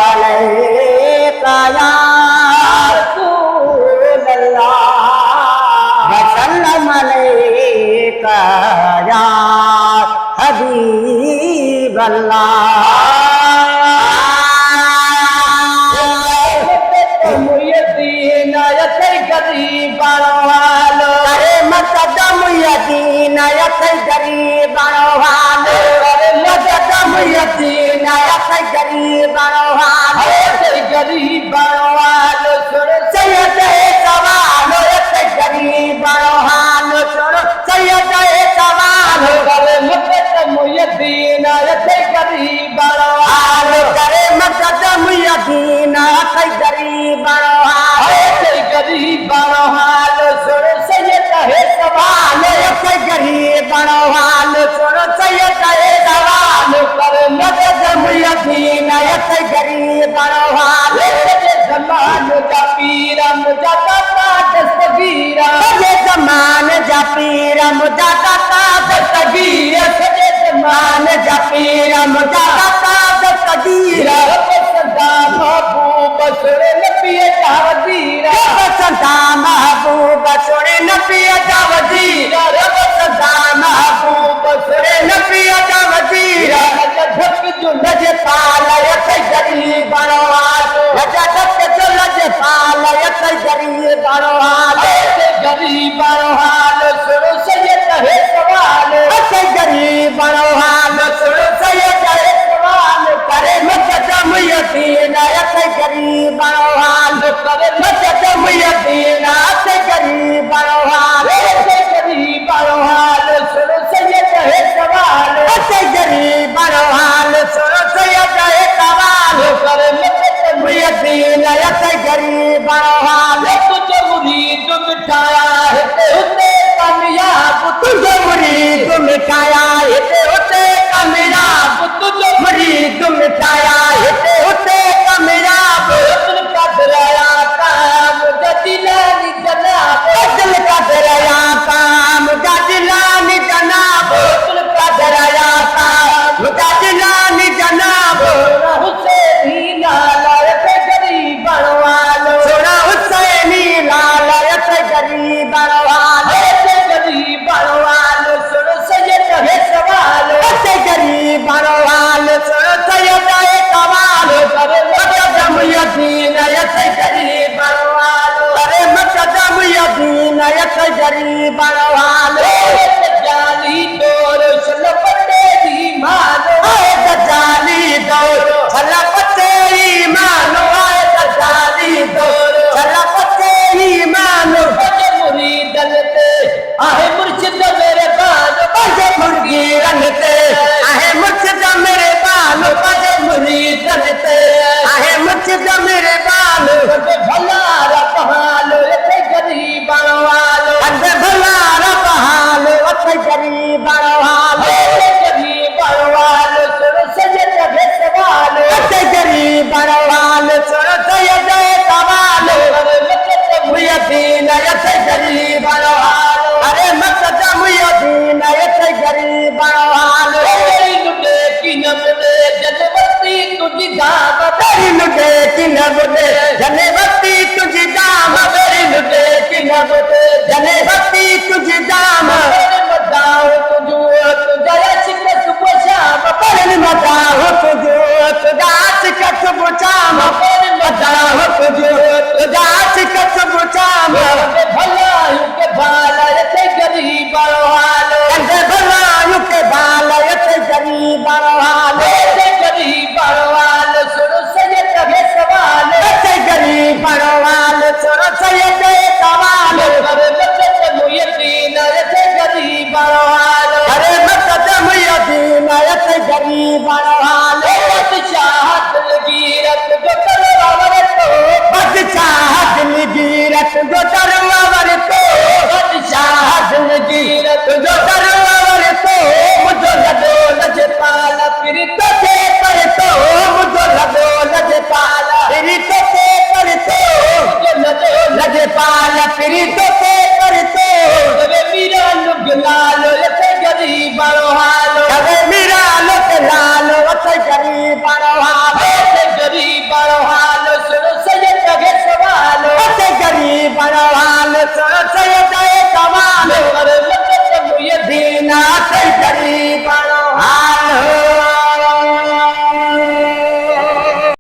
अलैका या रसूल अल्लाह वसल्लम अलैका या हबीब अल्लाह। गरीब वालो अरे मकदम यदीन यत गरीब वालो अरे मकदम यदीन यत गरीब वालो गरीब वालो सुनो सैयद सवाल यत गरीब वालो सुनो सैयद सवाल अरे मकदम यदीन यत गरीब वालो करे मकदम यदीन यत गरीब वालो गरीब हाल सुनो सैयद है सवाल गरीब हाल सुनो सैयद है सवाल कर मदद मुयदीन गरीब हाल जमान जा पीर मुजादा दस्तगीर जमान जा पीर मुजादा दस्तगीर जमान जा पीर मुजादा दस्तगीर सदा महबूब सुने नबी तावदीर सदा महबूब सुने नबी तावदीर सदा महबूब सुने नबी तावदीर धक जो लज पालयत गरीब बनवाल धक जो लज पालयत गरीब बनवाल गरीब बनवाल सुनो सैयद है सवाल गरीब बनवाल सुनो सैयद है सवाल करे मकदम यदीन यत गरीब बनवाल करे मकदम यदीन यत गरीब बनवाल गरीब बनवाल सुनो सैयद है सवाल गरीब बनवाल सुनो सैयद है सवाल करे मकदम यदीन यत गरीब बनवाल तुझे मुरीद मिठाया है उते कामयाब तुझे मुरीद मिठाया है उते कामयाब तुझे मुरीद मिठाया है उते कामयाब दिल का दरिया काम जदिलानी जनाब दिल का दरिया काम जदिलानी जनाब दिल का दरिया काम जदिलानी जनाब हुसैनी लालयत गरीब बनवालो सोना हुसैनी लालयत गरीब बनवालो गरीब बनवालो सुनो सैयद है सवाल गरीब बनवालो सुनो सैयद है सवाल करे मकदम यदीन यत गरीब बनवालो अरे मकदम यदीन यत गरीब बनवालो जाली डोर छलपते दी मानो जाली डोर छलपते ही मानो जाली डोर छलपते ही मानो मुरीदन ते आहे मुर्शिद मेरे बाल बजे मुर्गी रंगते आहे मुर्शिद मेरे बाल बजे मुरीदन ते आहे मुर्शिद मेरे बाल बजे भला रबहाल ते गरीब बनवाल बजे भला रबहाल ते गरीब बनवाल गरीब बनवाल सुनो सैयद है सवाल ते गरीब बनवाल सुनो सैयद है सवाल अरे मकदम यदीन यत गरीब बनवाल अरे मकदम यदीन यत गरीब बनवाल लुटे की नबदे जनवती तुझी दाम तेरी लुटे की नबदे जनवती तुझी दाम तेरी लुटे की नबदे जनवती तुझी दाम मदाओ तुझो तुझा शिक सुबह शाम पर मदाओ तुझो तुझा शिक सुबह शाम पर मदाओ तुझो तुझा शिक सुबह शाम भलायु के बालयत गरीब बनवालो भलायु के बालयत गरीब बनवालो गरीब बनवालो सुनो सैयद है सवाल गरीब बनवालो सुनो सैयद है सवाल अरे मकदम यदीन यत गरीब बनवालो अरे मकदम यदीन यत गरीब बनवालो बादशाह गिरत जो तरवावर तो बादशाह गिरत जो तरवावर तो बादशाह गिरत जो तरवावर तो मुझे लडो लज पाला फिर